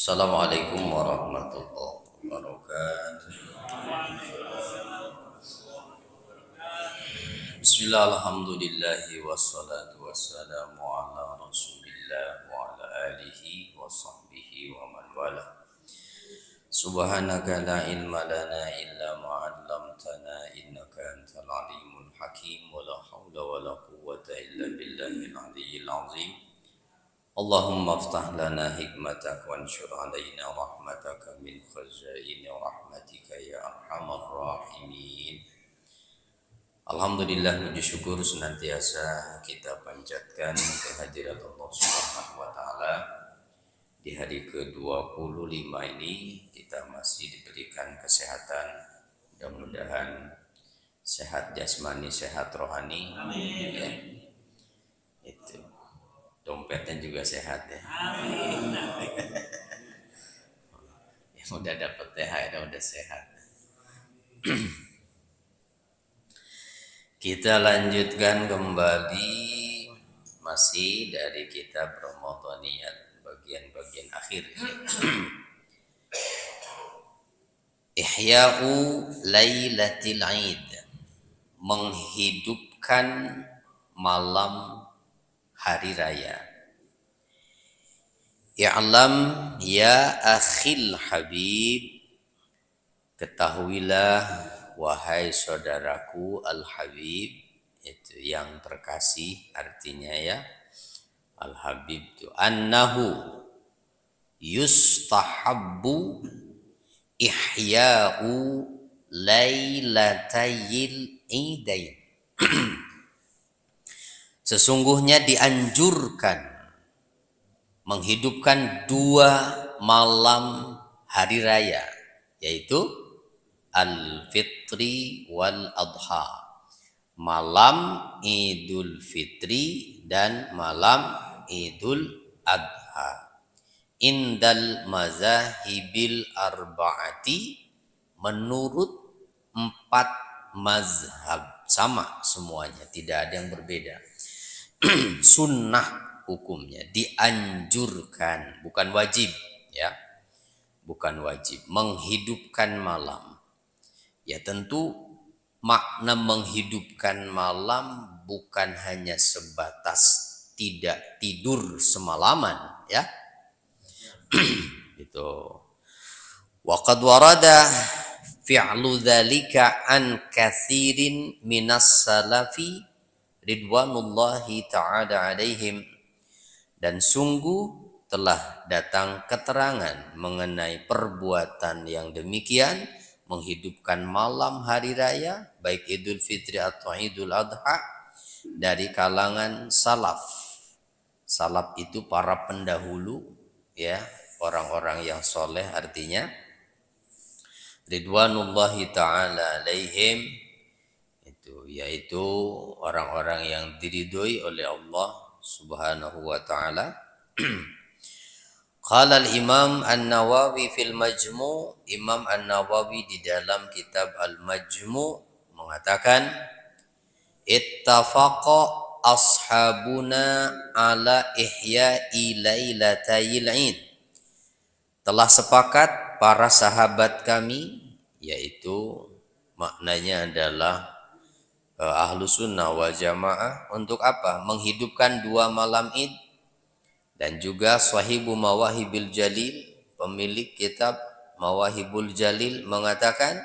Assalamualaikum warahmatullahi wabarakatuh. Bismillah, alhamdulillahi wassalatu wassalamu ala rasulillah wa ala alihi wa sahbihi wa man wala. Subhanaka la ilma lana illa ma 'allamtana innaka antal alimul hakim wa la haula wa la quwwata illa billahil aliyyil azim. Allahumma aftah lana hikmatak wa anshur alaina rahmataka min khazaini rahmatika ya arhamar rahimin. Alhamdulillah, puji syukur senantiasa kita panjatkan kehadirat Allah Subhanahu wa taala. Di hari ke-25 ini kita masih diberikan kesehatan. Mudah-mudahan sehat jasmani, sehat rohani. Amin. Ya. Itu. Dompetnya juga sehat ya. Amin. Yang udah dapet THR udah sehat. Kita lanjutkan kembali masih dari kitab Ramadaniyat bagian-bagian akhir. Ihya'u Lailatul Aid, menghidupkan malam hari raya. I'lam ya akhil habib, ketahuilah wahai saudaraku al-habib, itu yang terkasih artinya ya. Al-habib itu annahu yustahabbu ihya'u lailatayil idain. Sesungguhnya dianjurkan menghidupkan dua malam hari raya, yaitu Al-Fitri wal Adha, malam Idul Fitri dan malam Idul Adha. Indal mazahibil arba'ati, menurut 4 mazhab, sama semuanya, tidak ada yang berbeda. Sunnah hukumnya, dianjurkan, bukan wajib ya, bukan wajib menghidupkan malam. Ya tentu makna menghidupkan malam bukan hanya sebatas tidak tidur semalaman ya. Itu waqad warada fi'lu dzalika an katsirin minas salafi ridwanullahi ta'ala alaihim, dan sungguh telah datang keterangan mengenai perbuatan yang demikian, menghidupkan malam hari raya baik Idul Fitri atau Idul Adha, dari kalangan salaf. Salaf itu para pendahulu ya, orang-orang yang soleh artinya, ridwanullahi ta'ala alaihim, yaitu orang-orang yang diridhoi oleh Allah Subhanahu wa taala. Qala al-Imam An-Nawawi fil Majmu', Imam An-Nawawi di dalam kitab Al-Majmu' mengatakan, ittafaqa ashabuna ala ihya'i lailatayil Id, telah sepakat para sahabat kami, yaitu maknanya adalah ahlu sunnah wal jamaah, untuk apa? Menghidupkan dua malam Id. Dan juga sahibu Mawahibil Jalil, pemilik kitab Mawahibul Jalil mengatakan,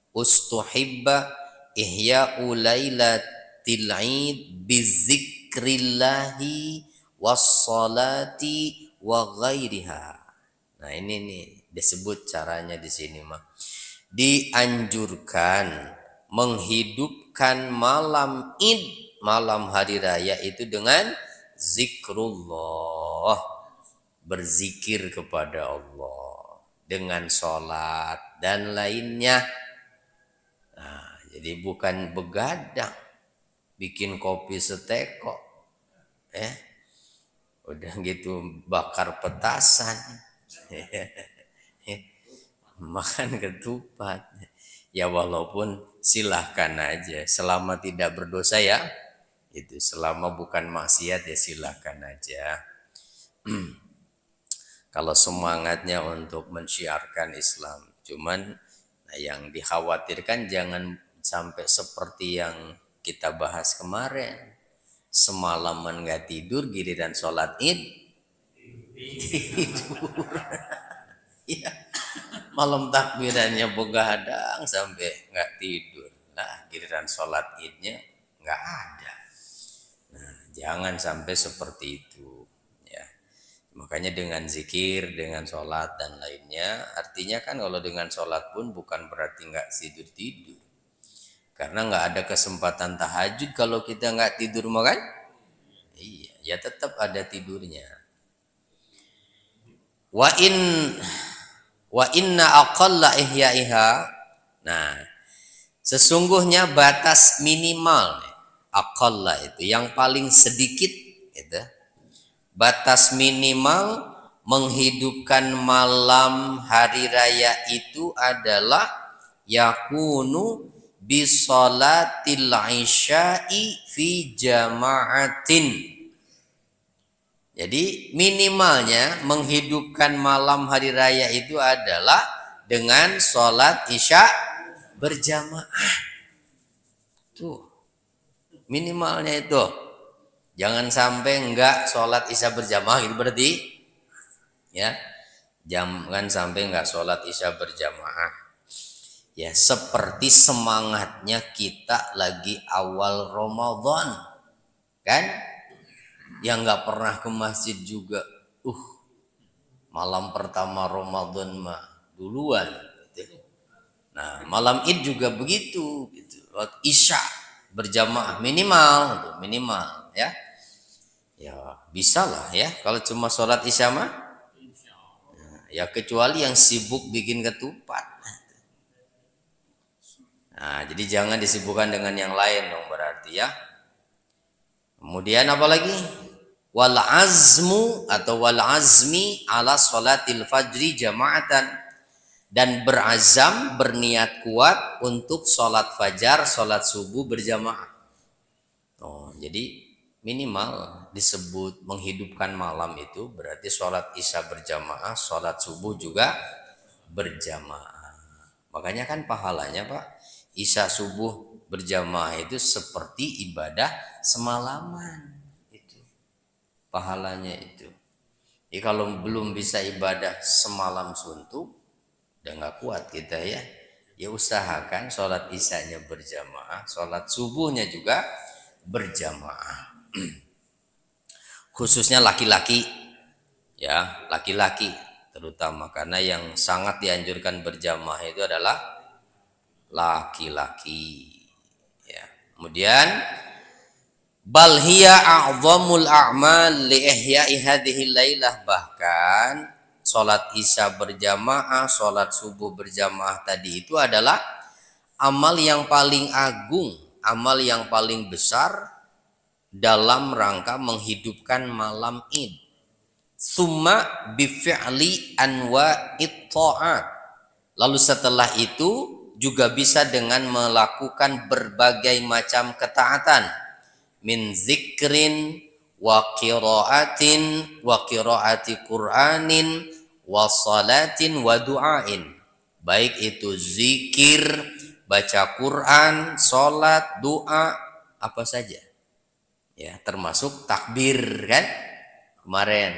ustuhibba ihya'u lailatil Id bizikrillahi wassalati wa ghairiha. Nah ini nih disebut caranya di sini mah. Dianjurkan menghidupkan malam Id, malam hari raya itu dengan zikrullah, berzikir kepada Allah dengan sholat dan lainnya. Nah, jadi bukan begadang bikin kopi seteko udah gitu bakar petasan makan ketupat. Ya walaupun silahkan aja, selama tidak berdosa ya, itu selama bukan maksiat ya silahkan aja. kalau semangatnya untuk mensyiarkan Islam. Cuman yang dikhawatirkan jangan sampai seperti yang kita bahas kemarin. Semalaman nggak tidur, giliran sholat id tidur. Ya, malam takbirannya begadang sampai nggak tidur. Nah, giliran sholat idnya nggak ada. Nah, jangan sampai seperti itu. Ya, makanya dengan zikir, dengan sholat dan lainnya, artinya kan kalau dengan sholat pun bukan berarti nggak tidur. Karena nggak ada kesempatan tahajud kalau kita nggak tidur, mau kan? Iya, ya tetap ada tidurnya. Wa inna aqalla ihya'iha. Nah, sesungguhnya batas minimal aqalla itu yang paling sedikit gitu. Batas minimal menghidupkan malam hari raya itu adalah yakunu bisolatil isya'i fi jama'atin. Jadi minimalnya menghidupkan malam hari raya itu adalah dengan sholat isya berjamaah. Tuh, minimalnya itu. Jangan sampai enggak sholat isya berjamaah, itu berarti ya, jangan sampai enggak sholat isya berjamaah. Ya, seperti semangatnya kita lagi awal Ramadan, kan? Yang nggak pernah ke masjid juga, malam pertama Ramadan mah duluan. Gitu. Nah, malam Id juga begitu, gitu. Isya berjamaah minimal, minimal, ya. Ya bisa lah ya, kalau cuma sholat isya mah. Nah, ya kecuali yang sibuk bikin ketupat. Nah, jadi jangan disibukkan dengan yang lain dong berarti ya. Kemudian apa lagi? Wal azmu atau wal azmi ala sholatil fajri jama'atan, dan berazam, berniat kuat untuk sholat fajar, sholat subuh berjamaah. Oh, jadi minimal disebut menghidupkan malam itu berarti sholat isya berjamaah, sholat subuh juga berjamaah. Makanya kan pahalanya Pak, isya subuh berjamaah itu seperti ibadah semalaman. Pahalanya itu. Jadi kalau belum bisa ibadah semalam suntuk, udah nggak kuat kita ya. Ya usahakan sholat isyanya berjamaah, sholat subuhnya juga berjamaah. Khususnya laki-laki, ya laki-laki terutama, karena yang sangat dianjurkan berjamaah itu adalah laki-laki. Ya. Kemudian bal hiya a'zamul a'mal li ihya'i hadhihi lailah, bahkan salat isya berjamaah, salat subuh berjamaah tadi itu adalah amal yang paling agung, amal yang paling besar dalam rangka menghidupkan malam Id. Summa bi fi'li anwa'it ta'at. Lalu setelah itu juga bisa dengan melakukan berbagai macam ketaatan. Min zikrin wa qiraatin wa qiraati Qur'anin wa salatin wa du'ain, baik itu zikir, baca Quran, salat, doa, apa saja ya, termasuk takbir kan kemarin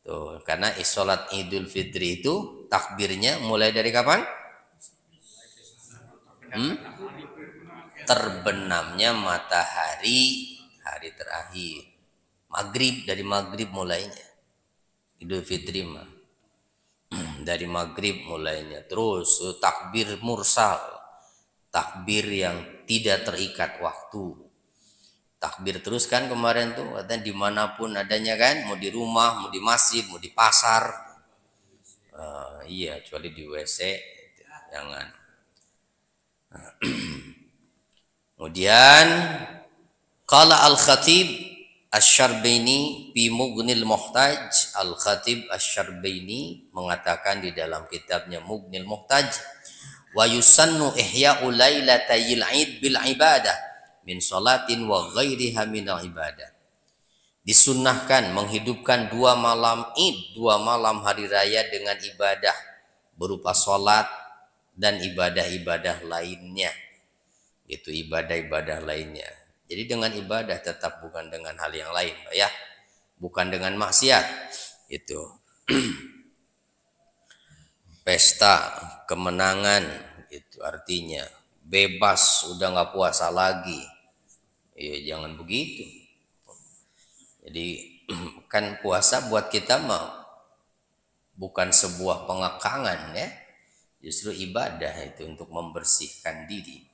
tuh, karena salat Idul Fitri itu takbirnya mulai dari kapan? Terbenamnya matahari hari terakhir, maghrib, dari maghrib mulainya Idul Fitri mah dari maghrib mulainya. Terus takbir mursal, takbir yang tidak terikat waktu, takbir terus kan kemarin tuh, katanya dimanapun adanya kan, mau di rumah, mau di masjid, mau di pasar. Iya, kecuali di WC jangan. Kemudian qala al-Khatib Asy-Syarbaini fi Mughnil Muhtaj, Al-Khatib Asy-Syarbaini mengatakan di dalam kitabnya Mughnil Muhtaj, wa yusannu ihya'u lailatayil id bil ibadah min salatin wa ghairiha min ibadah. Disunnahkan menghidupkan 2 malam Id, 2 malam hari raya dengan ibadah berupa sholat dan ibadah-ibadah lainnya. Itu ibadah-ibadah lainnya. Jadi dengan ibadah tetap, bukan dengan hal yang lain, ya. Bukan dengan maksiat. Itu pesta kemenangan, itu artinya bebas, udah nggak puasa lagi. Ya jangan begitu. Jadi kan puasa buat kita mah bukan sebuah pengekangan, ya, justru ibadah itu untuk membersihkan diri.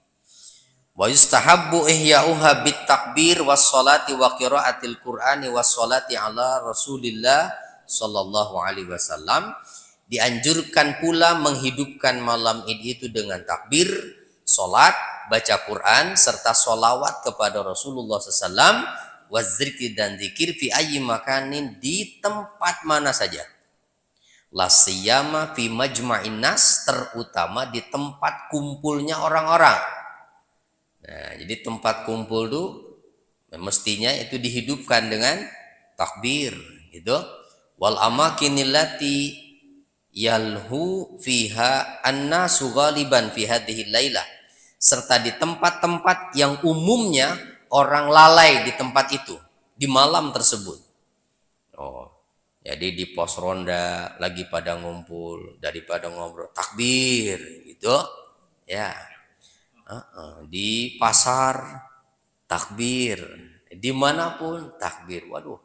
Wa yustahabbu ihya'uha bit takbir was salati wa qiraatil qur'ani was salati ala Rasulillah sallallahu alaihi wasallam. Dianjurkan pula menghidupkan malam Id itu dengan takbir, salat, baca Quran serta solawat kepada Rasulullah sallallahu wazikir dan zikir fi ayyi makanin, di tempat mana saja. La siyama fi majma'in nas, terutama di tempat kumpulnya orang-orang. Nah, jadi tempat kumpul itu mestinya itu dihidupkan dengan takbir, gitu. Wal amakinillati yalhu fiha annasu ghaliban fi hadhihi lailah, serta di tempat-tempat yang umumnya orang lalai di tempat itu di malam tersebut. Oh, jadi di pos ronda lagi pada ngumpul, daripada ngobrol takbir gitu, ya. Di pasar takbir, dimanapun takbir. Waduh,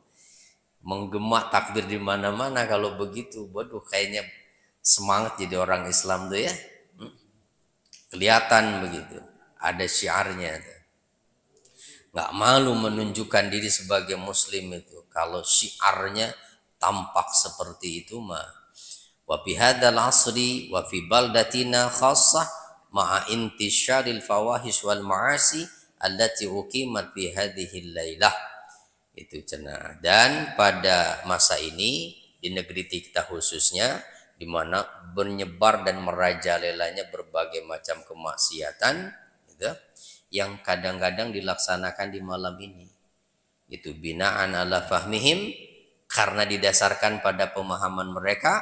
menggema takbir di mana-mana kalau begitu. Waduh, kayaknya semangat jadi orang Islam tuh, ya. Kelihatan begitu, ada syiarnya tuh. Nggak malu menunjukkan diri sebagai muslim itu kalau syiarnya tampak seperti itu mah. Wa fi hadzal asri wa fi baldatina khassah ma'a intisyaril fawahish wal ma'asi allati uqimat fi hadhihi lailah. Itu cenah. Dan pada masa ini di negeri kita khususnya, di mana menyebar dan merajalelanya berbagai macam kemaksiatan, gitu, yang kadang-kadang dilaksanakan di malam ini. Itu binaan ala fahmihim, karena didasarkan pada pemahaman mereka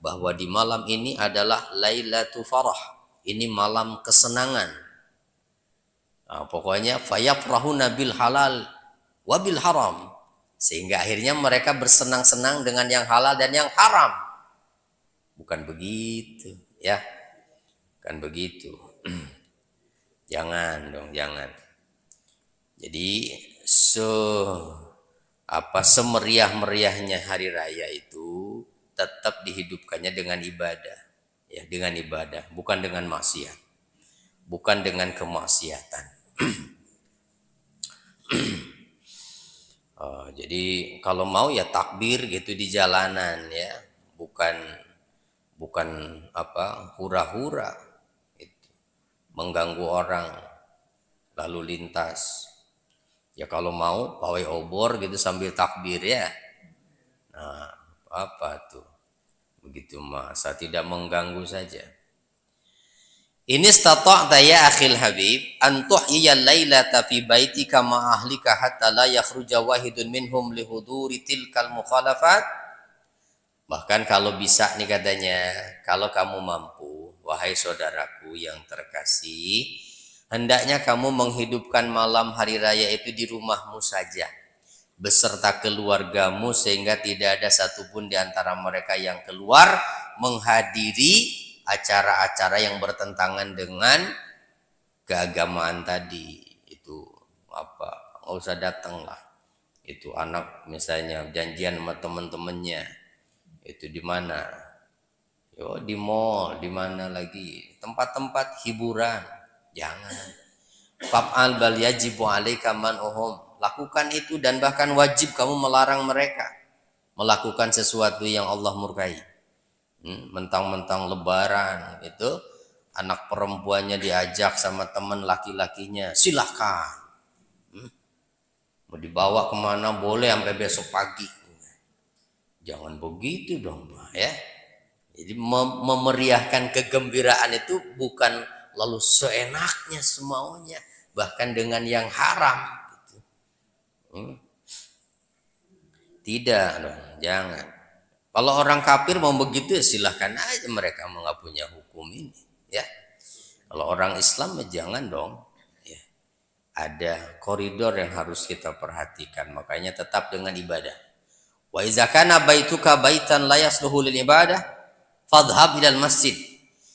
bahwa di malam ini adalah Lailatul Farah. Ini malam kesenangan. Nah, pokoknya fayafrahuna bil halal wabil haram, sehingga akhirnya mereka bersenang-senang dengan yang halal dan yang haram. Bukan begitu, ya. Bukan begitu. Jangan dong, jangan. Jadi semeriah-meriahnya hari raya itu tetap dihidupkannya dengan ibadah, ya, dengan ibadah, bukan dengan maksiat, bukan dengan kemaksiatan. Jadi kalau mau ya takbir gitu di jalanan, ya, bukan hura-hura itu mengganggu orang lalu lintas. Ya kalau mau pawai obor gitu sambil takbir, ya. Nah, apa tuh? Begitu masa tidak mengganggu saja. Ini stata'ta ya akhil habib an tuhyiyal lailata fi baitika ma ahlika hatta la yakhruja wahidun minhum li huduri tilkal mukhalafat. Bahkan kalau bisa nih katanya, kalau kamu mampu, wahai saudaraku yang terkasih, hendaknya kamu menghidupkan malam hari raya itu di rumahmu saja beserta keluargamu, sehingga tidak ada satupun di antara mereka yang keluar menghadiri acara-acara yang bertentangan dengan keagamaan tadi. Itu apa, nggak usah datang lah. Itu anak misalnya janjian sama teman-temannya, itu di mana? Yo, di mall, di mana lagi? Tempat-tempat hiburan. Jangan. Fa'al bal yajibu 'alaika man'uhum. Lakukan itu dan bahkan wajib kamu melarang mereka melakukan sesuatu yang Allah murkai. Mentang-mentang lebaran itu anak perempuannya diajak sama teman laki-lakinya, silahkan. Mau dibawa kemana boleh sampai besok pagi. Jangan begitu dong, ya. Jadi memeriahkan kegembiraan itu bukan lalu seenaknya semaunya, bahkan dengan yang haram gitu. Tidak dong, jangan. Kalau orang kafir mau begitu ya silahkan aja, mereka nggak punya hukum ini, ya. Kalau orang Islam ya jangan dong. Ya. Ada koridor yang harus kita perhatikan, makanya tetap dengan ibadah. Wa iza kana baituka baitan la yasluhu lil ibadah fadhhab ilal masjid.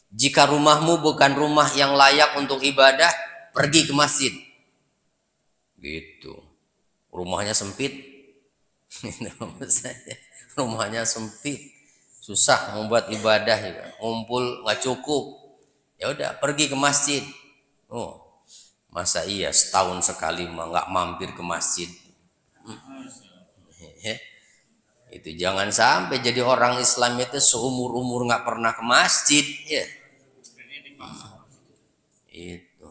Jika rumahmu bukan rumah yang layak untuk ibadah, pergi ke masjid. Gitu. Rumahnya sempit. Rumahnya sempit, susah membuat ibadah, ngumpul nggak cukup. Ya udah, pergi ke masjid. Oh, masa iya setahun sekali mah nggak mampir ke masjid? Itu jangan sampai jadi orang Islam itu seumur-umur nggak pernah ke masjid, ya. Itu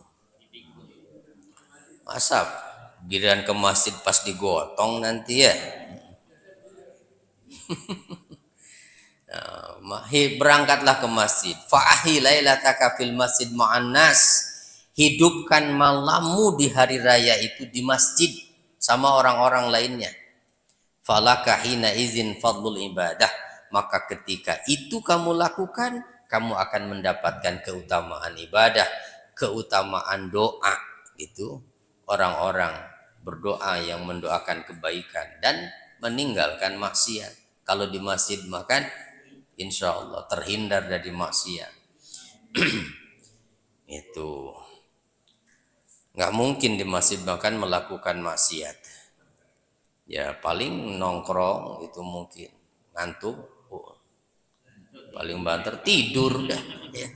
masa giliran ke masjid pas digotong nanti, ya. Berangkatlah ke masjid. Fa'ahi lailataka fil masjid ma'an nas. Hidupkan malammu di hari raya itu di masjid sama orang-orang lainnya. Falaka hina izin fadlul ibadah. Maka ketika itu kamu lakukan, kamu akan mendapatkan keutamaan ibadah, keutamaan doa. Gitu. Orang-orang berdoa yang mendoakan kebaikan dan meninggalkan maksiat. Kalau di masjid makan, insya Allah terhindar dari maksiat. Itu nggak mungkin di masjid makan melakukan maksiat. Ya paling nongkrong itu mungkin, ngantuk, paling banter tidur dah. Ya.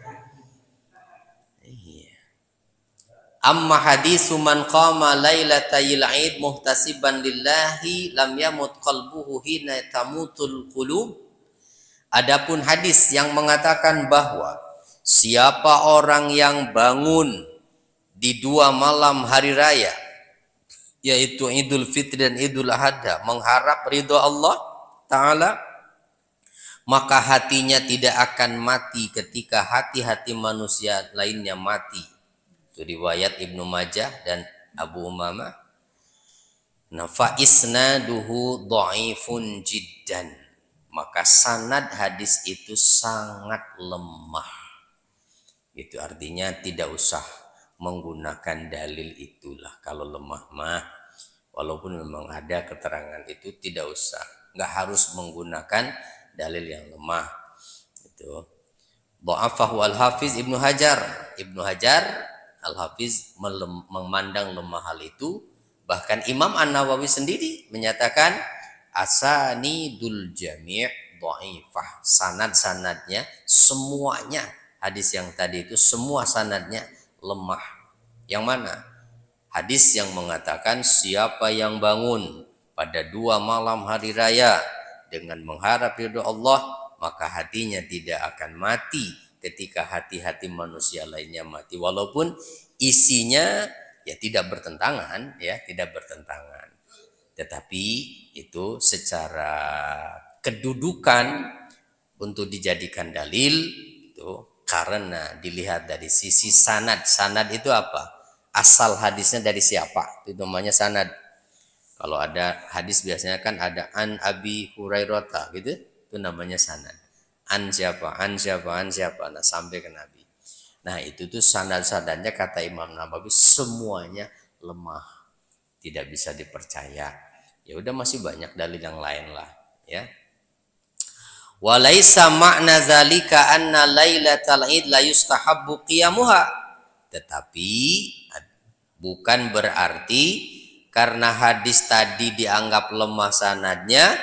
Amma hadisu man qama lailatayil id muhtasiban lillahi lam yamut qalbuhu hina tamutul qulub. Adapun hadis yang mengatakan bahwa siapa orang yang bangun di 2 malam hari raya, yaitu Idul Fitri dan Idul Adha, mengharap ridho Allah Ta'ala, maka hatinya tidak akan mati ketika hati-hati manusia lainnya mati. Itu riwayat Ibnu Majah dan Abu Umamah. Fa isnaduhu dhaifun jiddan. Maka sanad hadis itu sangat lemah. Itu artinya tidak usah menggunakan dalil itulah. Kalau lemah mah, walaupun memang ada keterangan itu, tidak usah. Nggak harus menggunakan dalil yang lemah. Itu. Dha'afahu al-Hafiz Ibnu Hajar. Ibnu Hajar Al-Hafiz memandang lemah hal itu. Bahkan Imam An-Nawawi sendiri menyatakan asanidul jami' dhaifah. Sanad-sanadnya semuanya, hadis yang tadi itu semua sanadnya lemah. Yang mana? Hadis yang mengatakan siapa yang bangun pada 2 malam hari raya dengan mengharap ridho Allah, maka hatinya tidak akan mati ketika hati-hati manusia lainnya mati, walaupun isinya ya tidak bertentangan, ya tidak bertentangan, tetapi itu secara kedudukan untuk dijadikan dalil itu karena dilihat dari sisi sanad. Sanad itu apa? Asal hadisnya dari siapa? Itu namanya sanad. Kalau ada hadis biasanya kan ada an Abi Hurairah gitu, itu namanya sanad. An siapa, an siapa, an siapa, nah sampai ke Nabi. Nah itu tuh sanad-sanadnya kata Imam Nawawi semuanya lemah, tidak bisa dipercaya. Ya udah masih banyak dalil yang lain lah, ya. Walaisa makna zalika anna lailatal id la yustahabbu qiyamuha. Tetapi bukan berarti karena hadis tadi dianggap lemah sanadnya,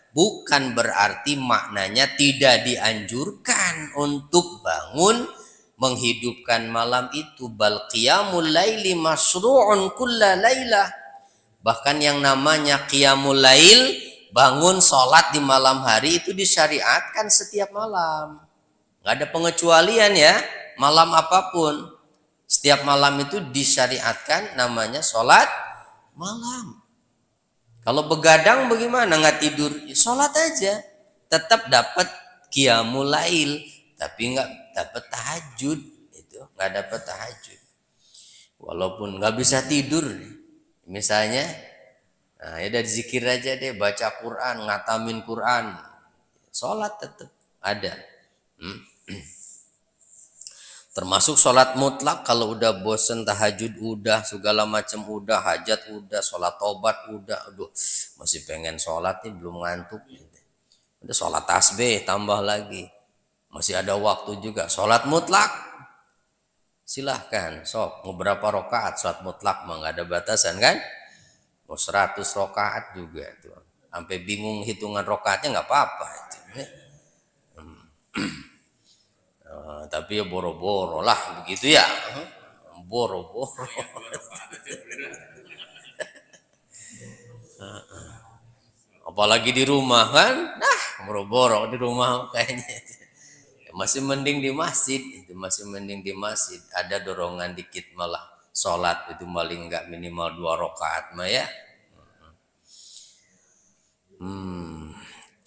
bukan berarti maknanya tidak dianjurkan untuk bangun menghidupkan malam itu. Bal qiyamul laili masru'un kulla lailah. Bahkan yang namanya qiyamul lail, bangun sholat di malam hari, itu disyariatkan setiap malam. Nggak ada pengecualian ya, malam apapun. Setiap malam itu disyariatkan namanya sholat malam. Kalau begadang bagaimana? Nggak tidur, ya sholat aja. Tetap dapat qiyamul lail, tapi nggak dapat tahajud. Itu nggak dapat tahajud. Walaupun nggak bisa tidur, misalnya Nah, ya dari zikir aja deh, baca Quran, ngatamin Quran. Sholat tetap ada. Termasuk sholat mutlak, kalau udah bosen tahajud udah, segala macam udah, hajat udah, sholat tobat udah, aduh masih pengen sholat nih belum ngantuk. Udah sholat tasbih tambah lagi, masih ada waktu juga. Sholat mutlak silahkan, sok mau berapa rakaat sholat mutlak mah nggak ada batasan kan, mau 100 rakaat juga tuh, sampai bingung hitungan rakaatnya nggak apa-apa itu. Tapi ya boro-boro lah begitu ya, boro-boro. Apalagi di rumah kan, nah boro-boro di rumah kayaknya. Masih mending di masjid, itu masih mending di masjid. Ada dorongan dikit malah sholat itu paling nggak minimal 2 rakaat mah ya.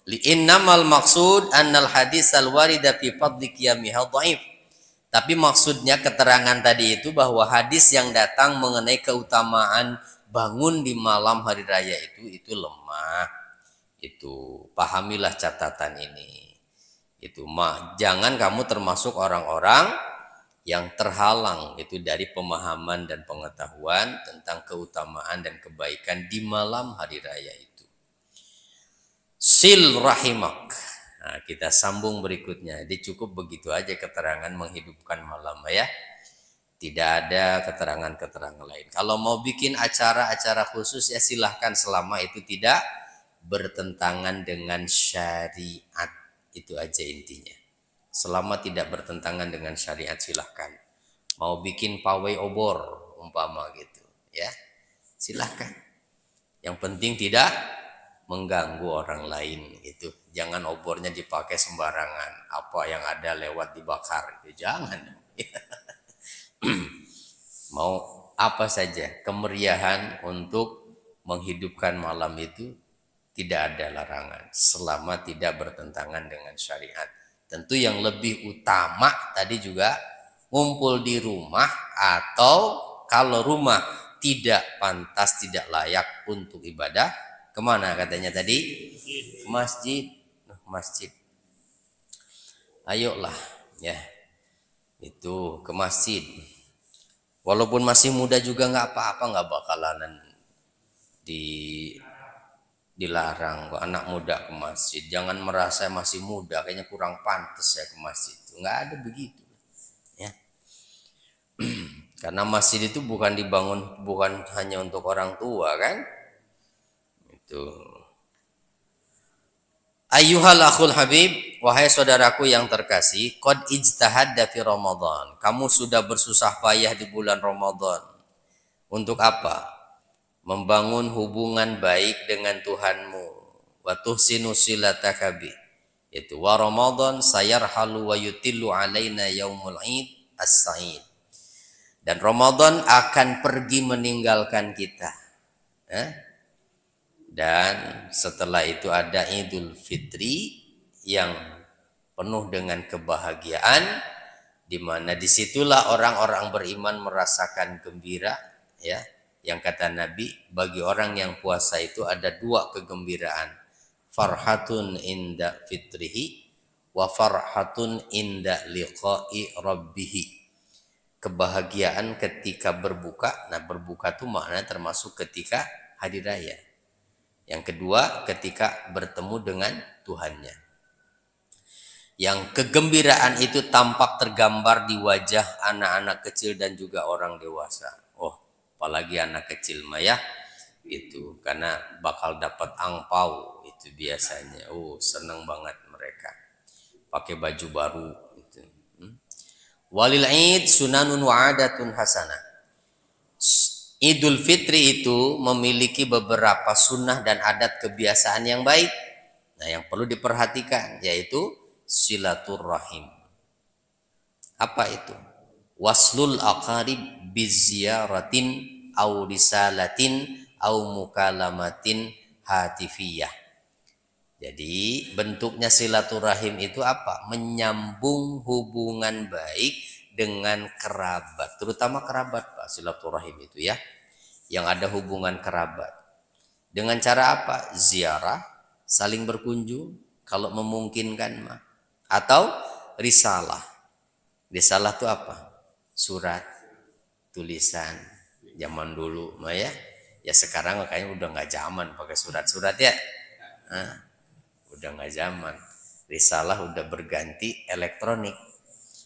Innamal maksud annal hadis al warida fi fadli qiyamihal dhaif. Tapi maksudnya keterangan tadi itu bahwa hadis yang datang mengenai keutamaan bangun di malam hari raya itu lemah. Itu pahamilah catatan ini. Itu mah jangan kamu termasuk orang-orang yang terhalang itu dari pemahaman dan pengetahuan tentang keutamaan dan kebaikan di malam hari raya itu. Sil rahimak. Nah, kita sambung berikutnya. Jadi cukup begitu aja keterangan menghidupkan malam ya. Tidak ada keterangan-keterangan lain. Kalau mau bikin acara-acara khusus ya silahkan, selama itu tidak bertentangan dengan syariat. Itu aja intinya. Selama tidak bertentangan dengan syariat silahkan. Mau bikin pawai obor umpama gitu ya, silahkan. Yang penting tidak mengganggu orang lain itu. Jangan obornya dipakai sembarangan, apa yang ada lewat dibakar itu jangan. Mau apa saja kemeriahan untuk menghidupkan malam itu tidak ada larangan selama tidak bertentangan dengan syariat. Tentu yang lebih utama tadi juga ngumpul di rumah, atau kalau rumah tidak pantas, tidak layak untuk ibadah, kemana katanya tadi? Ke masjid. Masjid. Ayolah ya, itu ke masjid. Walaupun masih muda juga nggak apa-apa, nggak bakalan dilarang kok anak muda ke masjid. Jangan merasa masih muda kayaknya kurang pantas ya ke masjid. Nggak ada begitu ya. Karena masjid itu bukan dibangun bukan hanya untuk orang tua kan. Itu. Ayyuhal akhul habib, wahai saudaraku yang terkasih, qad ijtahadda fi Ramadan. Kamu sudah bersusah payah di bulan Ramadan. Untuk apa? Membangun hubungan baik dengan Tuhanmu. Wa tuhsinu silataka bi. Itu wa Ramadan sayarhalu wa yutillu alaina yaumul id as-sa'id. Dan Ramadan akan pergi meninggalkan kita. Dan setelah itu ada Idul Fitri yang penuh dengan kebahagiaan, di mana disitulah orang-orang beriman merasakan gembira ya. Yang kata Nabi, bagi orang yang puasa itu ada 2 kegembiraan, farhatun inda fitrihi wa farhatun inda liqa'i rabbihi. Kebahagiaan ketika berbuka. Nah, berbuka itu maknanya termasuk ketika hari raya. Yang kedua ketika bertemu dengan Tuhannya. Yang kegembiraan itu tampak tergambar di wajah anak-anak kecil dan juga orang dewasa. Oh, apalagi anak kecil mah ya, itu karena bakal dapat angpau itu biasanya. Oh, seneng banget mereka. Pakai baju baru itu. Walil Id sunanun wa adatun hasanah. Idul Fitri itu memiliki beberapa sunnah dan adat kebiasaan yang baik. Nah, yang perlu diperhatikan yaitu silaturrahim. Apa itu? Waslul aqarib biziyaratin au risalatin au mukalamatin hatifiyah. Jadi bentuknya silaturahim itu apa? Menyambung hubungan baik dengan kerabat, terutama kerabat Pak, silaturahim itu ya, yang ada hubungan kerabat. Dengan cara apa? Ziarah, saling berkunjung kalau memungkinkan mah. Atau risalah. Risalah itu apa? Surat, tulisan. Zaman dulu mah ya. Ya sekarang kayaknya udah nggak zaman pakai surat-surat ya. Udah nggak zaman. Risalah udah berganti elektronik.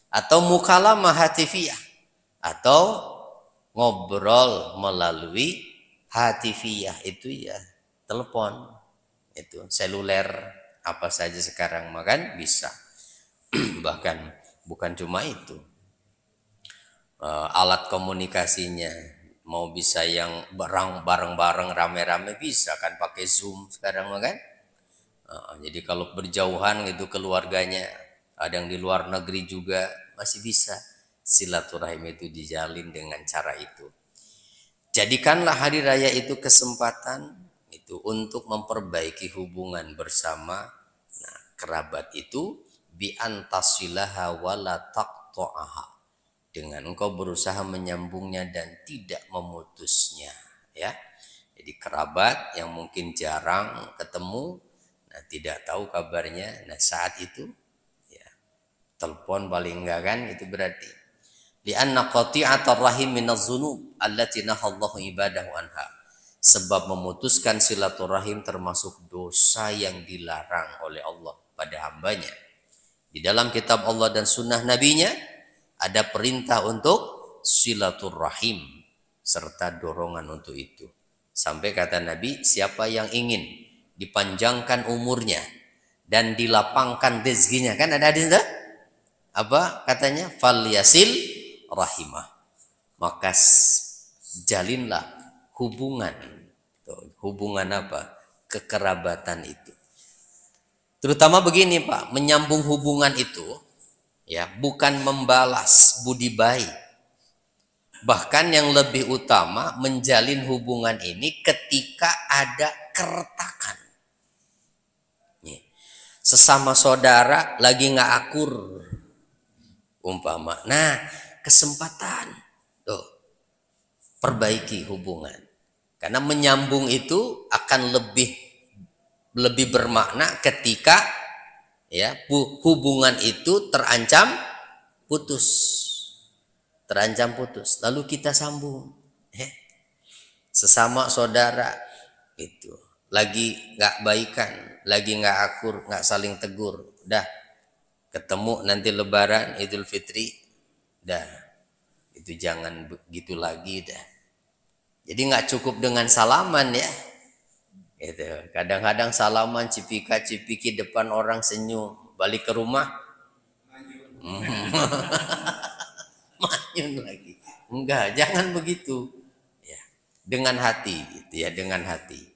Atau mukalamah hatifiyah. Atau ngobrol melalui hatifiyah, itu ya telepon, itu seluler, apa saja sekarang makan bisa. Bahkan bukan cuma itu, alat komunikasinya mau bisa yang bareng-bareng rame-rame bisa kan, pakai Zoom sekarang makan. Jadi kalau berjauhan gitu keluarganya, ada yang di luar negeri juga masih bisa silaturahim itu dijalin dengan cara itu. Jadikanlah hari raya itu kesempatan itu untuk memperbaiki hubungan bersama. Nah, kerabat itu bi antasilaha wala taqta'aha, dengan engkau berusaha menyambungnya dan tidak memutusnya, ya. Jadi kerabat yang mungkin jarang ketemu, nah tidak tahu kabarnya, nah saat itu ya telepon paling enggak kan, itu berarti li'anna qati'atar rahim minaz dzunub allati nahallahu ibadahu anha, sebab memutuskan silaturahim termasuk dosa yang dilarang oleh Allah pada hambanya. Di dalam kitab Allah dan sunnah nabinya ada perintah untuk silaturahim serta dorongan untuk itu. Sampai kata Nabi, siapa yang ingin dipanjangkan umurnya dan dilapangkan rezekinya, kan ada hadis itu? Apa katanya? Falyasil rahimah, maka jalinlah hubungan. Hubungan apa? Kekerabatan itu. Terutama begini Pak, menyambung hubungan itu ya bukan membalas budi baik. Bahkan yang lebih utama menjalin hubungan ini ketika ada keretakan. Sesama saudara lagi nggak akur umpama. Nah, kesempatan tuh perbaiki hubungan, karena menyambung itu akan lebih bermakna ketika ya hubungan itu terancam putus, lalu kita sambung. Sesama saudara itu lagi nggak baikan, lagi nggak akur, nggak saling tegur, dah ketemu nanti Lebaran, Idul Fitri, dah itu jangan begitu lagi dah. Jadi nggak cukup dengan salaman ya. Gitu. Kadang-kadang salaman cipika-cipiki depan orang, senyum, balik ke rumah manyun lagi. Enggak, jangan begitu. Ya, dengan hati gitu ya, dengan hati.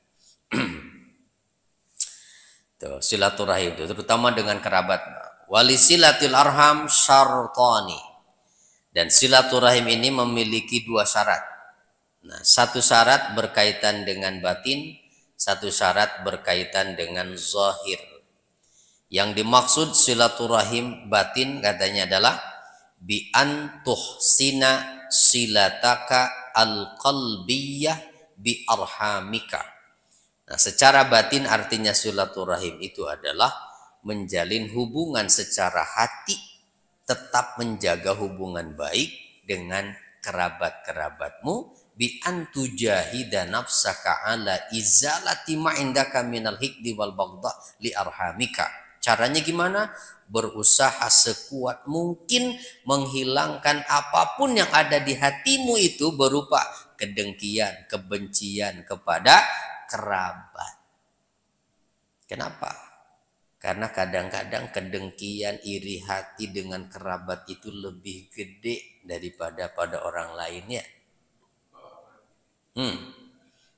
Tuh, silaturahim itu terutama dengan kerabat. Walisilatil arham syartani, dan silaturahim ini memiliki dua syarat. Nah, satu syarat berkaitan dengan batin, satu syarat berkaitan dengan zahir. Yang dimaksud silaturahim batin katanya adalah bi an tuhsina silataka al-qalbiyah bi arhamika. Nah, secara batin artinya silaturahim itu adalah menjalin hubungan secara hati, tetap menjaga hubungan baik dengan kerabat-kerabatmu, bi antujahida nafsaka ala izalati ma indaka minal hikdi wal baghdha li arhamika. Caranya gimana? Berusaha sekuat mungkin menghilangkan apapun yang ada di hatimu itu berupa kedengkian, kebencian kepada kerabat. Kenapa? Karena kadang-kadang kedengkian, iri hati dengan kerabat itu lebih gede daripada pada orang lainnya.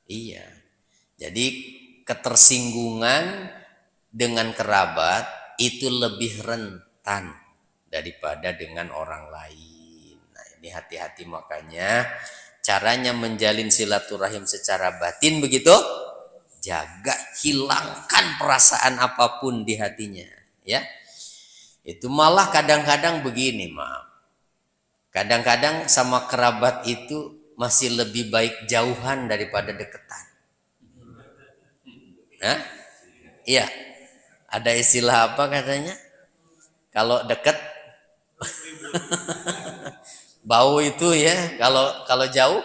Iya. Jadi ketersinggungan dengan kerabat itu lebih rentan daripada dengan orang lain. Nah, ini hati-hati, makanya caranya menjalin silaturahim secara batin begitu. Jaga, hilangkan perasaan apapun di hatinya, ya. Itu malah kadang-kadang begini, maaf. Kadang-kadang sama kerabat itu masih lebih baik jauhan daripada deketan. Hah? Iya. Ada istilah apa katanya? Kalau dekat bau itu ya, kalau jauh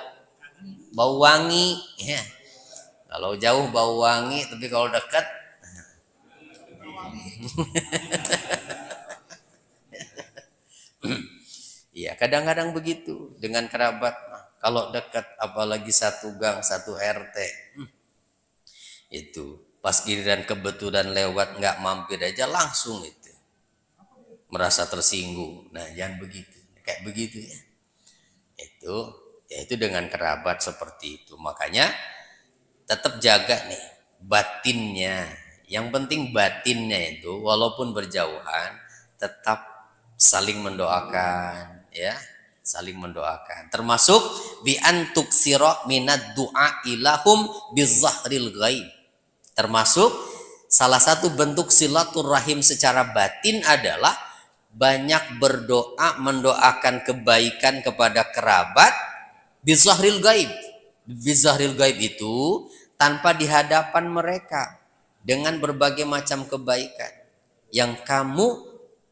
bau wangi ya. Kalau jauh bau wangi, tapi kalau dekat iya, kadang-kadang begitu dengan kerabat. Kalau dekat apalagi satu gang, satu RT. Itu pas giliran kebetulan lewat nggak mampir aja langsung itu merasa tersinggung. Nah, jangan begitu. Kayak begitu ya. Itu dengan kerabat seperti itu. Makanya tetap jaga nih batinnya. Yang penting batinnya itu walaupun berjauhan tetap saling mendoakan ya, saling mendoakan. Termasuk bi antuk sira minad du'a ilahum bizahril ghaib. Termasuk salah satu bentuk silaturahim secara batin adalah banyak berdoa mendoakan kebaikan kepada kerabat bizahril gaib. Bizahril gaib itu tanpa di hadapan mereka dengan berbagai macam kebaikan yang kamu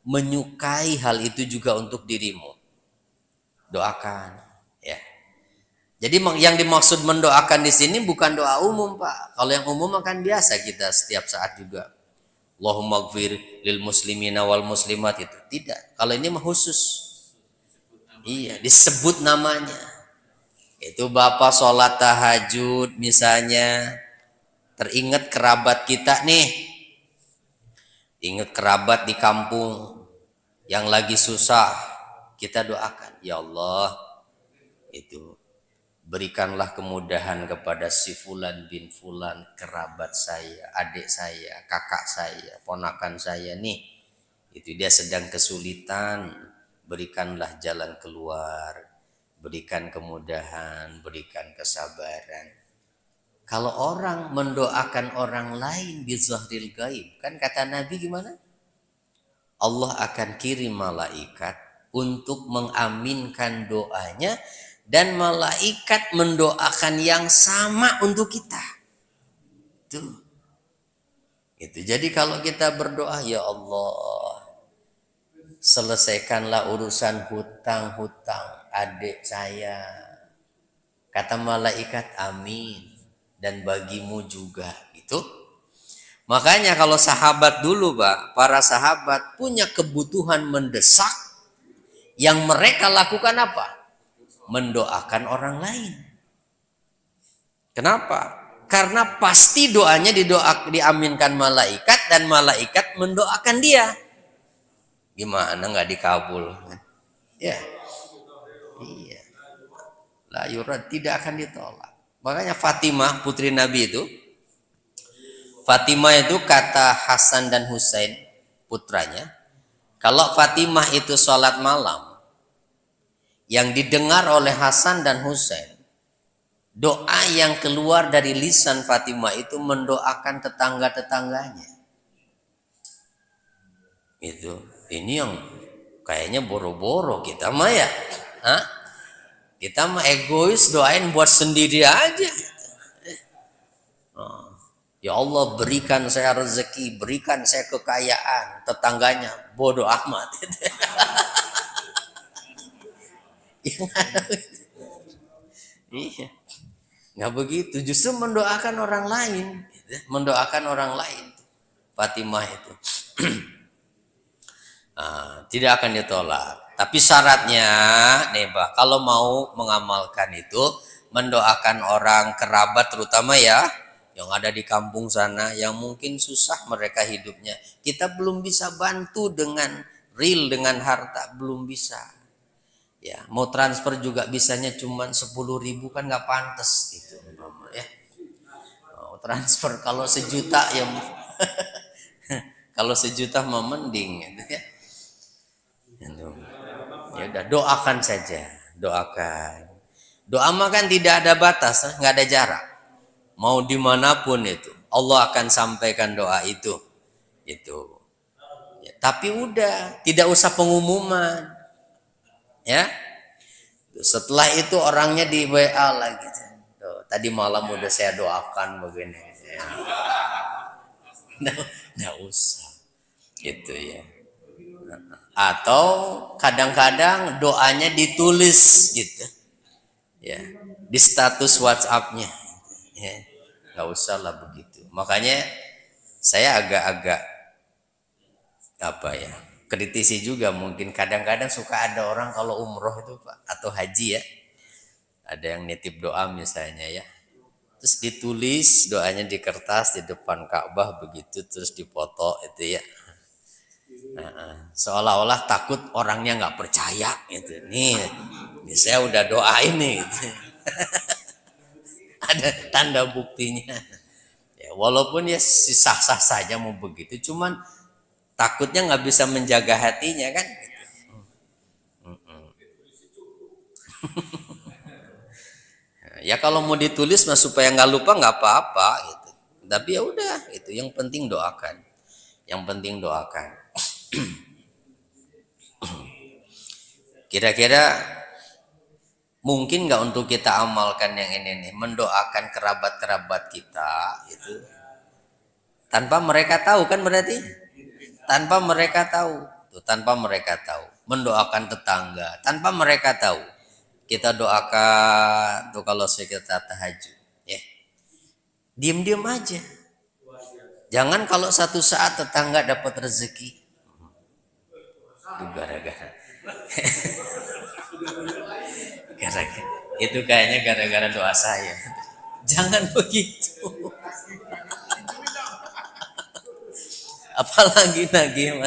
menyukai hal itu juga untuk dirimu. Doakan ya. Jadi yang dimaksud mendoakan di sini bukan doa umum, Pak. Kalau yang umum akan biasa kita setiap saat juga. Allahumma gfir lil muslimina wal muslimat itu. Tidak. Kalau ini mah khusus. Iya, disebut namanya. Itu Bapak sholat tahajud misalnya. Teringat kerabat kita nih. Ingat kerabat di kampung yang lagi susah. Kita doakan. Ya Allah, itu berikanlah kemudahan kepada si fulan bin fulan, kerabat saya, adik saya, kakak saya, ponakan saya nih. Itu dia sedang kesulitan, berikanlah jalan keluar, berikan kemudahan, berikan kesabaran. Kalau orang mendoakan orang lain bizahril gaib, kan kata Nabi gimana? Allah akan kirim malaikat untuk mengaminkan doanya dan malaikat mendoakan yang sama untuk kita. Itu. Jadi kalau kita berdoa, ya Allah, selesaikanlah urusan hutang-hutang adik saya. Kata malaikat, amin. Dan bagimu juga. Gitu. Makanya kalau sahabat dulu, Pak, para sahabat punya kebutuhan mendesak, yang mereka lakukan apa? Mendoakan orang lain. Kenapa? Karena pasti doanya diaminkan malaikat dan malaikat mendoakan dia. Gimana nggak dikabul? Ya, iya. La yurad, tidak akan ditolak. Makanya Fatimah putri Nabi itu, Fatimah itu kata Hasan dan Husain putranya, kalau Fatimah itu sholat malam, yang didengar oleh Hasan dan Husain, doa yang keluar dari lisan Fatimah itu mendoakan tetangga-tetangganya. Itu, ini yang kayaknya boro-boro kita mah ya. Hah? Kita mah egois, doain buat sendiri aja. Ya Allah, berikan saya rezeki, berikan saya kekayaan. Tetangganya bodoh amat. Iya, nggak begitu. Justru mendoakan orang lain, mendoakan orang lain. Fatimah itu tidak akan ditolak. Tapi syaratnya, nih Pak, kalau mau mengamalkan itu, mendoakan orang kerabat terutama ya, yang ada di kampung sana, yang mungkin susah mereka hidupnya. Kita belum bisa bantu dengan real, dengan harta, belum bisa. Ya, mau transfer juga bisanya cuma 10.000 kan nggak pantas gitu, ya. Mau transfer kalau sejuta ya, kalau sejuta mah mending, gitu ya. Ya udah, doakan saja, doakan. Doa mah kan tidak ada batas, nggak ada jarak. Mau dimanapun itu, Allah akan sampaikan doa itu. Itu. Ya, tapi udah, tidak usah pengumuman. Ya. Setelah itu orangnya di WA lagi. Tuh, tadi malam udah saya doakan begini. Ya. Nggak usah gitu ya. Atau kadang-kadang doanya ditulis gitu ya di status WhatsApp-nya ya, nggak usah lah begitu. Makanya saya agak-agak apa ya, kritisi juga mungkin kadang-kadang suka ada orang kalau umroh itu Pak atau haji ya, ada yang nitip doa misalnya ya, terus ditulis doanya di kertas di depan Ka'bah begitu, terus dipoto itu ya. Seolah-olah takut orangnya nggak percaya gitu. Nih saya udah doain nih gitu. Ada tanda buktinya ya, walaupun ya sah-sah saja mau begitu, cuman takutnya nggak bisa menjaga hatinya kan. Ya kalau mau ditulis mah supaya nggak lupa nggak apa-apa gitu, tapi ya udah itu yang penting doakan, yang penting doakan. Kira-kira mungkin nggak untuk kita amalkan yang ini nih, mendoakan kerabat-kerabat kita itu tanpa mereka tahu kan, berarti tanpa mereka tahu tuh, tanpa mereka tahu, mendoakan tetangga tanpa mereka tahu. Kita doakan tuh kalau kita tahajud ya, diem-diem aja, jangan kalau satu saat tetangga dapat rezeki gara-gara itu kayaknya gara-gara doa saya. Jangan begitu. Apalagi lagi ya.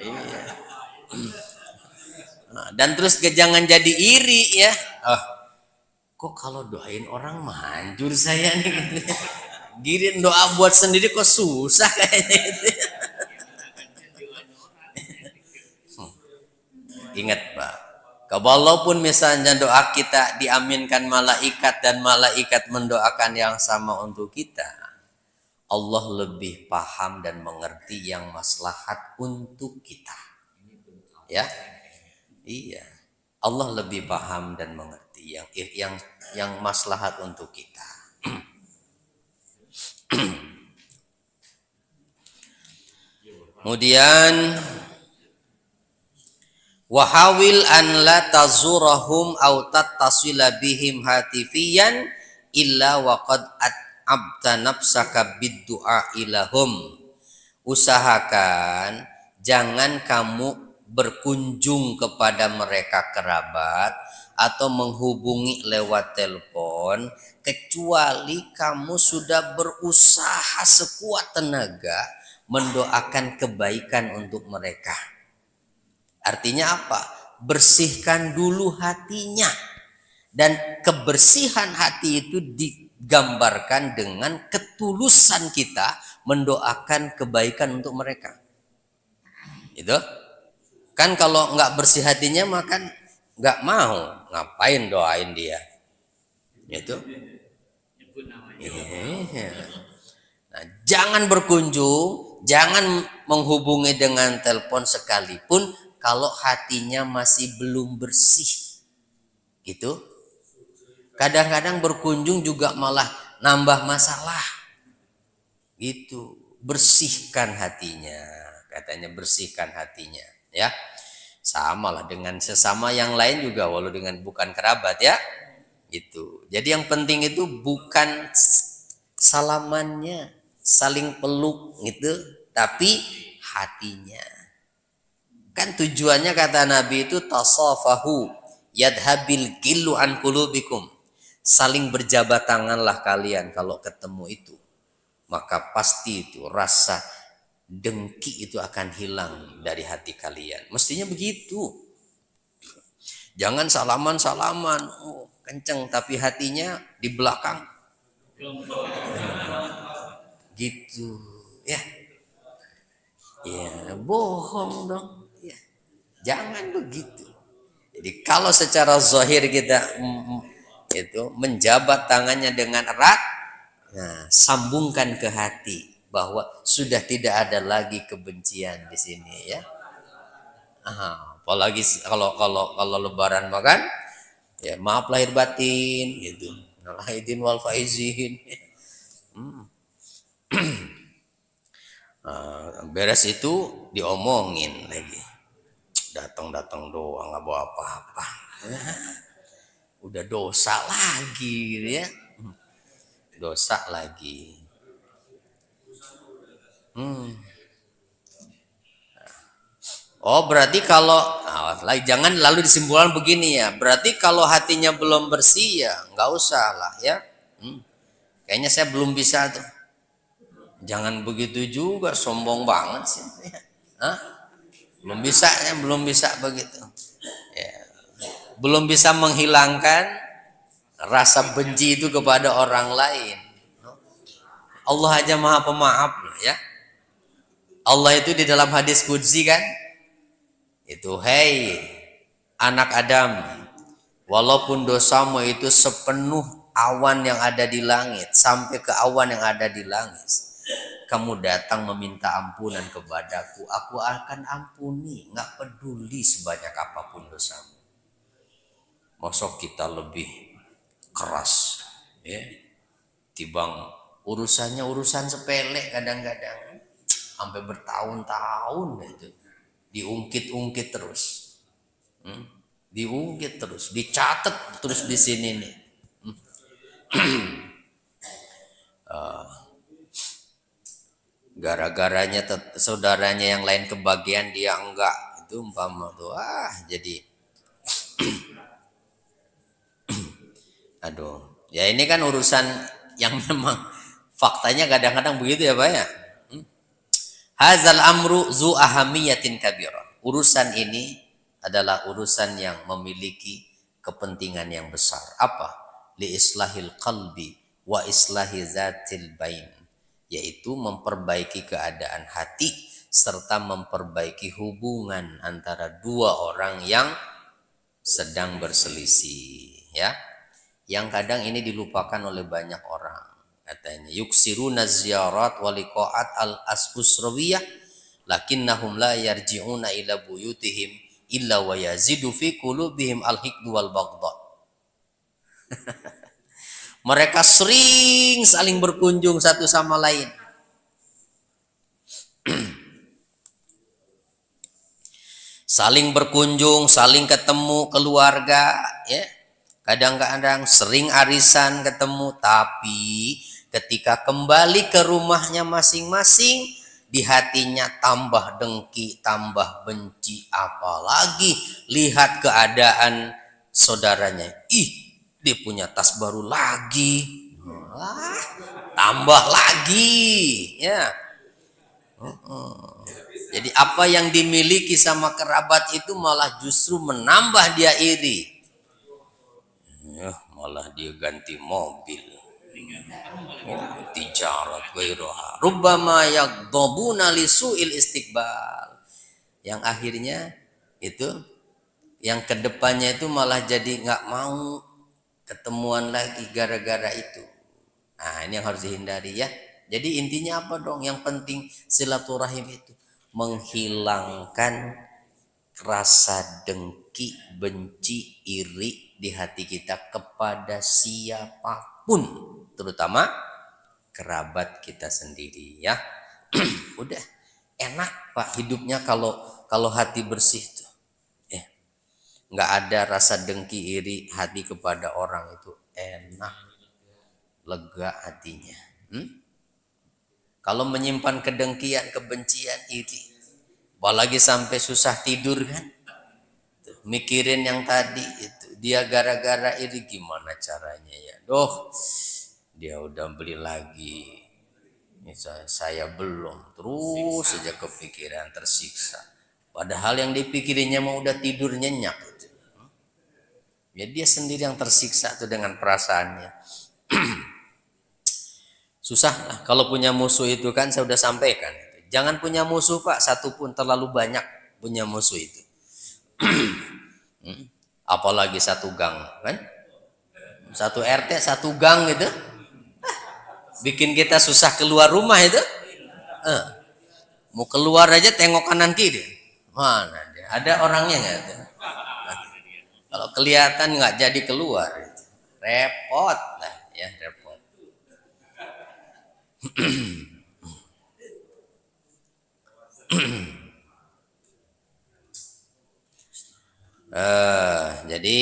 Iya. Dan terus jangan jadi iri ya. Kok kalau doain orang manjur saya nih gitu. Girin doa buat sendiri kok susah kayaknya itu. Ingat Pak, walaupun misalnya doa kita diaminkan malaikat dan malaikat mendoakan yang sama untuk kita, Allah lebih paham dan mengerti yang maslahat untuk kita. Ya, iya. Allah lebih paham dan mengerti yang maslahat untuk kita. Kemudian wahawil an la tazurahum aw tattasila bihim hatifiyan illa waqad abta nafsaka bid-du'a ilahum. Usahakan jangan kamu berkunjung kepada mereka kerabat atau menghubungi lewat telepon kecuali kamu sudah berusaha sekuat tenaga mendoakan kebaikan untuk mereka. Artinya apa? Bersihkan dulu hatinya. Dan kebersihan hati itu digambarkan dengan ketulusan kita mendoakan kebaikan untuk mereka. Itu kan kalau nggak bersih hatinya makan nggak mau, ngapain doain dia? Itu. Nah, jangan berkunjung, jangan menghubungi dengan telepon sekalipun kalau hatinya masih belum bersih. Gitu. Kadang-kadang berkunjung juga malah nambah masalah. Gitu. Bersihkan hatinya, katanya bersihkan hatinya, ya. Sama lah dengan sesama yang lain juga, walau dengan bukan kerabat ya. Gitu. Jadi yang penting itu bukan salamannya, saling peluk gitu, tapi hatinya. Kan tujuannya kata Nabi itu tasafahu yadhabil gillu an qulubikum. Saling berjabat tanganlah kalian kalau ketemu itu. Maka pasti itu rasa dengki itu akan hilang dari hati kalian. Mestinya begitu. Jangan salaman-salaman, kenceng tapi hatinya di belakang. Gitu, ya. Ya, bohong dong. Ya. Jangan begitu. Jadi kalau secara zahir kita itu menjabat tangannya dengan erat, nah, sambungkan ke hati bahwa sudah tidak ada lagi kebencian di sini ya. Apalagi kalau lebaran makan ya maaf lahir batin gitu. Nah, aidin wal faizin. Beres itu diomongin lagi. Datang doang nggak bawa apa-apa. Udah dosa lagi gitu ya. Dosa lagi. Oh berarti kalau jangan lalu disimpulkan begini ya. Berarti kalau hatinya belum bersih ya nggak usah lah ya. Kayaknya saya belum bisa tuh. Jangan begitu juga, sombong banget sih. Hah? Belum bisa begitu. Ya. Belum bisa menghilangkan rasa benci itu kepada orang lain. Allah aja maha pemaaf ya. Allah itu di dalam hadis qudsi kan, itu hei anak Adam, walaupun dosamu itu sepenuh awan yang ada di langit sampai ke awan yang ada di langit, kamu datang meminta ampunan kepadaku, aku akan ampuni, nggak peduli sebanyak apapun dosamu. Masuk kita lebih keras ya, tibang urusannya urusan sepele kadang-kadang sampai bertahun-tahun itu diungkit-ungkit terus, diungkit terus, dicatat terus di sini nih. Gara-garanya saudaranya yang lain kebagian dia enggak, itu umpama tuh jadi aduh ya ini kan urusan yang memang faktanya kadang-kadang begitu ya Pak ya. Hazal amru zu ahamiyatin kabirah. Urusan ini adalah urusan yang memiliki kepentingan yang besar. Apa? Li islahil qalbi wa islahi zatil bain. Yaitu memperbaiki keadaan hati serta memperbaiki hubungan antara dua orang yang sedang berselisih. Ya, yang kadang ini dilupakan oleh banyak orang. Katanya yuksiruna ziyarat waliqaat al-usrawiyah lakinnahum la yarji'una ila buyutihim illa wa yazidu fi qulubihim al-hiqdu wal baghdha. Mereka sering saling berkunjung satu sama lain. Saling berkunjung, saling ketemu keluarga ya. Kadang-kadang sering arisan ketemu, tapi ketika kembali ke rumahnya masing-masing, di hatinya tambah dengki, tambah benci, apalagi lihat keadaan saudaranya. Ih, dia punya tas baru lagi. Tambah lagi, ya. Jadi apa yang dimiliki sama kerabat itu malah justru menambah dia iri. Ya, malah dia ganti mobil. Tijarat ghairuha rubbama yaghdabuna li su'il istiqbal, yang akhirnya itu yang kedepannya itu malah jadi nggak mau ketemuan lagi gara-gara itu. Nah ini yang harus dihindari ya. Jadi intinya apa dong, yang penting silaturahim itu menghilangkan rasa dengki, benci, iri di hati kita kepada siapapun, terutama kerabat kita sendiri ya. Udah enak Pak hidupnya kalau hati bersih tuh. Nggak ada rasa dengki, iri hati kepada orang, itu enak, lega hatinya. Kalau menyimpan kedengkian, kebencian, iri, apalagi sampai susah tidur kan, mikirin yang tadi itu, dia gara-gara iri gimana caranya ya, dia udah beli lagi, misalnya saya belum, terus saja kepikiran, tersiksa, padahal yang dipikirinnya mau udah tidur nyenyak itu. Ya dia sendiri yang tersiksa tuh dengan perasaannya. Susah lah kalau punya musuh itu kan, saya udah sampaikan. Jangan punya musuh Pak, satu pun, terlalu banyak punya musuh itu. Apalagi satu gang kan, satu RT satu gang gitu, bikin kita susah keluar rumah itu. Mau keluar aja tengok kanan kiri, mana dia, ada orangnya nggak tuh? Kalau kelihatan nggak jadi keluar, repot lah ya, repot. Jadi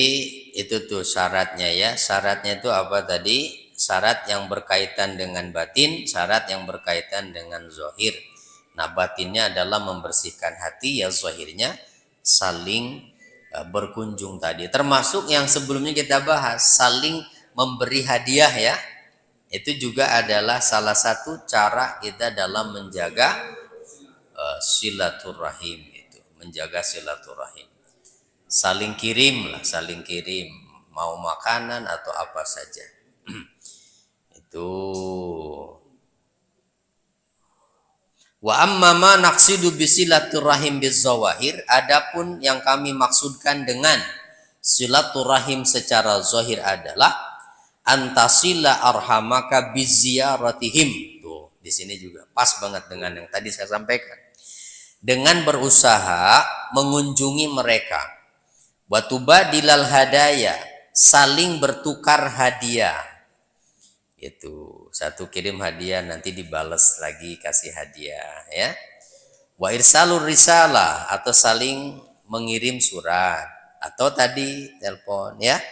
itu tuh syaratnya ya. Syaratnya itu apa tadi? Syarat yang berkaitan dengan batin, syarat yang berkaitan dengan zahir. Nah, batinnya adalah membersihkan hati, ya zahirnya saling berkunjung tadi. Termasuk yang sebelumnya kita bahas, saling memberi hadiah ya. Itu juga adalah salah satu cara kita dalam menjaga silaturahim itu, menjaga silaturahim. Saling kirim lah, saling kirim, mau makanan atau apa saja. Itu. Wa amma ma naqsidu bisilaturahim bizawahir, adapun yang kami maksudkan dengan silaturahim secara zahir adalah antasila arhamaka biziyaratihim. Tuh, di sini juga pas banget dengan yang tadi saya sampaikan. Dengan berusaha mengunjungi mereka. Watubadilal hadaya, saling bertukar hadiah. Itu satu kirim hadiah nanti dibales lagi kasih hadiah ya. Wa irsalur risalah, atau saling mengirim surat atau tadi telepon ya.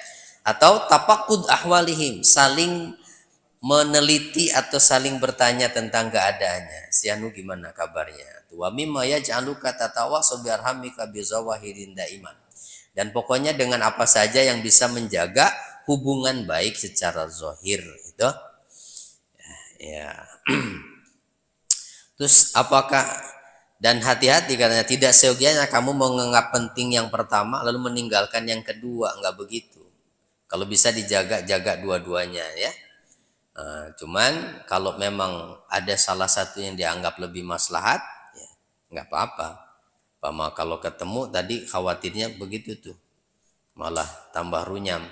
Atau tapakud ahwalihim, saling meneliti atau saling bertanya tentang keadaannya. Si Anu gimana kabarnya? Wa mimma yaj'aluka tatawasau bi arhamika bi zawahirin daiman. Dan pokoknya dengan apa saja yang bisa menjaga hubungan baik secara zahir itu ya. Terus apakah, dan hati-hati katanya, tidak seyogianya kamu menganggap penting yang pertama lalu meninggalkan yang kedua, enggak begitu. Kalau bisa dijaga, jaga dua-duanya ya. Cuman kalau memang ada salah satu yang dianggap lebih maslahat ya enggak apa-apa. Kalau ketemu tadi khawatirnya begitu tuh, malah tambah runyam.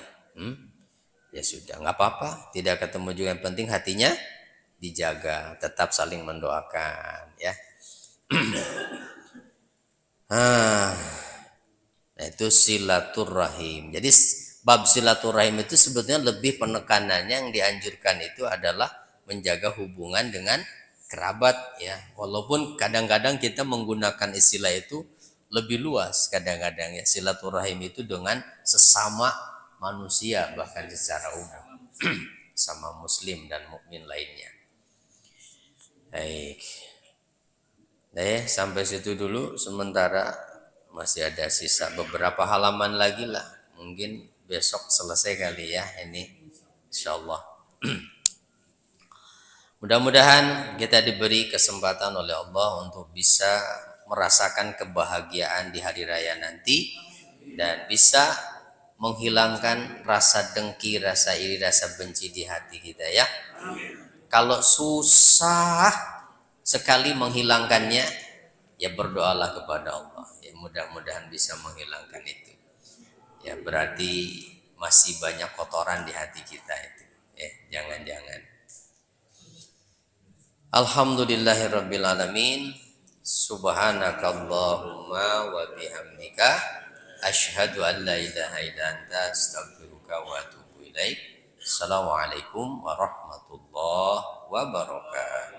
Ya sudah, nggak apa-apa. Tidak ketemu juga, yang penting hatinya dijaga, tetap saling mendoakan ya. Nah, itu silaturahim. Jadi bab silaturahim itu sebetulnya lebih penekanannya yang dianjurkan itu adalah menjaga hubungan dengan kerabat ya. Walaupun kadang-kadang kita menggunakan istilah itu lebih luas, kadang-kadang ya silaturahim itu dengan sesama manusia, bahkan secara umum sama muslim dan mukmin lainnya. Baik. Sampai situ dulu sementara, masih ada sisa beberapa halaman lagi lah. Mungkin besok selesai kali ya ini, insyaallah. Mudah-mudahan kita diberi kesempatan oleh Allah untuk bisa merasakan kebahagiaan di hari raya nanti dan bisa menghilangkan rasa dengki, rasa iri, rasa benci di hati kita ya. Kalau susah sekali menghilangkannya, ya berdoalah kepada Allah. Ya mudah-mudahan bisa menghilangkan itu. Ya berarti masih banyak kotoran di hati kita itu. Jangan-jangan. Alhamdulillahirabbil alamin. Subhanakallahumma wa bihamdika asyhadu an la ilaha illa anta astaghfiruka wa atubu ilaik. Assalamualaikum warahmatullahi wabarakatuh.